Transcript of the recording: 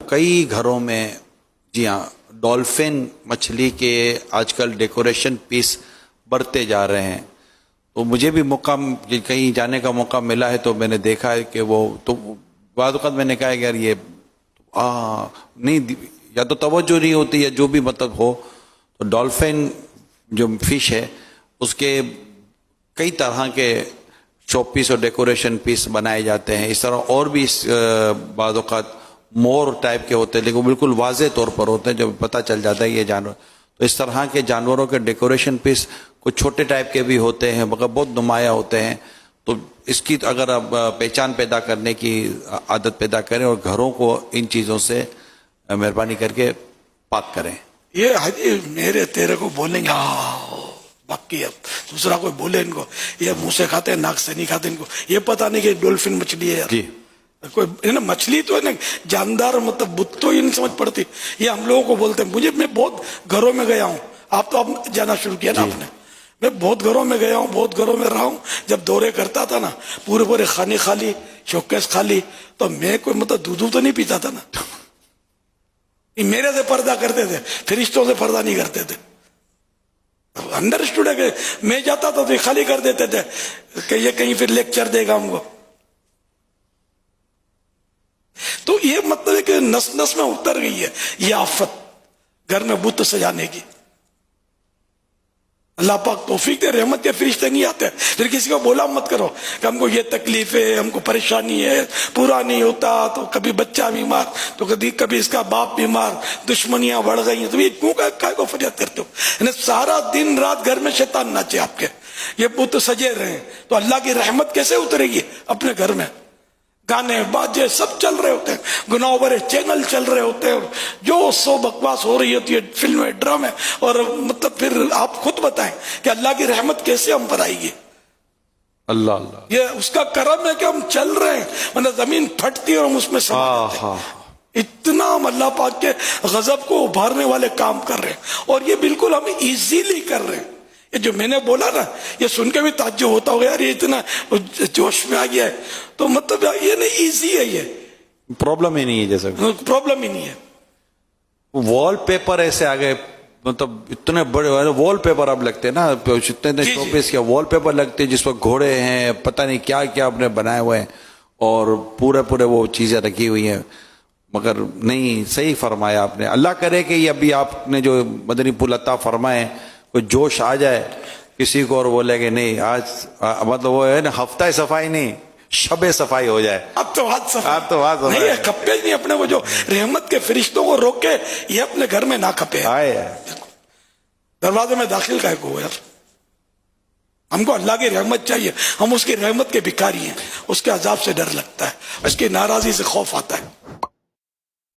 کئی گھروں میں جی ہاں ڈولفن مچھلی کے آج کل ڈیکوریشن پیس بڑھتے جا رہے ہیں. تو مجھے بھی موقع کہیں جانے کا موقع ملا ہے تو میں نے دیکھا ہے کہ وہ تو بعض اوقات میں نے کہا کہ یار یہ نہیں یا تو توجہ نہیں ہوتی ہے جو بھی مطلب ہو. تو ڈولفن جو فش ہے اس کے کئی طرح کے شو پیس اور ڈیکوریشن پیس بنائے جاتے ہیں. اس طرح اور بھی بعض اوقات مور ٹائپ کے ہوتے ہیں لیکن بالکل واضح طور پر ہوتے ہیں جب پتہ چل جاتا ہے یہ جانور. تو اس طرح کے جانوروں کے ڈیکوریشن پیس کچھ چھوٹے ٹائپ کے بھی ہوتے ہیں مگر بہت نمایاں ہوتے ہیں. تو اس کی اگر آپ پہچان پیدا کرنے کی عادت پیدا کریں اور گھروں کو ان چیزوں سے مہربانی کر کے پاک کریں. یہ حاجی میرے تیرے کو بولیں گے باقی اب دوسرا کوئی بولے ان کو یہ منہ سے کھاتے ہیں ناک سے نہیں کھاتے. ان کو یہ پتہ نہیں کہ ڈولفن مچھلی ہے یار. جی کوئی ہے نا مچھلی تو ہے نا جاندار مطلب بت تو یہ نہیں سمجھ پڑتی. یہ ہم لوگوں کو بولتے ہیں. میں بہت گھروں میں گیا ہوں. آپ تو اب جانا شروع کیا نا آپ نے. میں بہت گھروں میں گیا ہوں بہت گھروں میں رہا ہوں. جب دورے کرتا تھا نا پورے خانے خالی شوکیس خالی تو میں کوئی مطلب دودھ تو نہیں پیتا تھا نا. میرے سے پردہ کرتے تھے فرشتوں سے پردہ نہیں کرتے تھے. انڈرسٹوڈ ہے کہ میں جاتا تھا تو خالی کر دیتے تھے کہ یہ کہیں پھر لیکچر دے گا ہم کو. تو یہ مطلب ہے کہ نس نس میں اتر گئی ہے یہ آفت گھر میں بت سجانے کی. اللہ پاک توفیق دے. رحمت کے فرشتے نہیں آتے. پھر کسی کو بولا مت کرو کہ ہم کو یہ تکلیف ہے ہم کو پریشانی ہے پورا نہیں ہوتا تو کبھی بچہ بیمار تو کبھی اس کا باپ بیمار دشمنیاں بڑھ گئی ہیں. تو یہ کیوں کائے کو فریاد کرتے ہو. یعنی سارا دن رات گھر میں شیطان ناچے آپ کے یہ بت سجے رہے ہیں تو اللہ کی رحمت کیسے اترے گی اپنے گھر میں. گانے باجے سب چل رہے ہوتے ہیں گناہ بھرے چینل چل رہے ہوتے ہیں جو سو بکواس ہو رہی ہوتی ہے فلمیں ڈرامے. اور مطلب پھر آپ خود بتائیں کہ اللہ کی رحمت کیسے ہم پر آئے گی. اللہ یہ اس کا کرم ہے کہ ہم چل رہے ہیں مطلب زمین پھٹتی ہے اور ہم اس میں سما جاتے ہیں. اتنا ہم اللہ پاک کے غضب کو ابھارنے والے کام کر رہے ہیں اور یہ بالکل ہم ایزیلی کر رہے ہیں. یہ جو میں نے بولا نا یہ سن کے بھی تعجب ہوتا ہوگا یار یہ اتنا جوش میں آ گیا ہے. تو مطلب یہ نہیں ایزی ہے. یہ پرابلم ہی نہیں ہے جیسا پرابلم ہی نہیں ہے. وال پیپر ایسے آگے مطلب اتنے بڑے وال پیپر اب لگتے ہیں نا اتنے شو پیس کے وال پیپر لگتے ہیں جس پر گھوڑے ہیں پتہ نہیں کیا کیا آپ نے بنائے ہوئے ہیں اور پورے وہ چیزیں رکھی ہوئی ہیں. مگر نہیں صحیح فرمایا آپ نے. اللہ کرے کہ یہ ابھی آپ نے جو مدنی پھول عطا فرمائے کوئی جوش آ جائے کسی کو اور بولے کہ نہیں آج مطلب وہ ہے نا ہفتہ صفائی نہیں شب صفائی ہو جائے. اب تو بات نہیں ہے کھپے نہیں اپنے کو جو رحمت کے فرشتوں کو روک کے یہ اپنے گھر میں نہ کھپے. دروازے میں داخل کا کو یار ہم کو اللہ کی رحمت چاہیے. ہم اس کی رحمت کے بھکاری ہیں. اس کے عذاب سے ڈر لگتا ہے اس کی ناراضی سے خوف آتا ہے.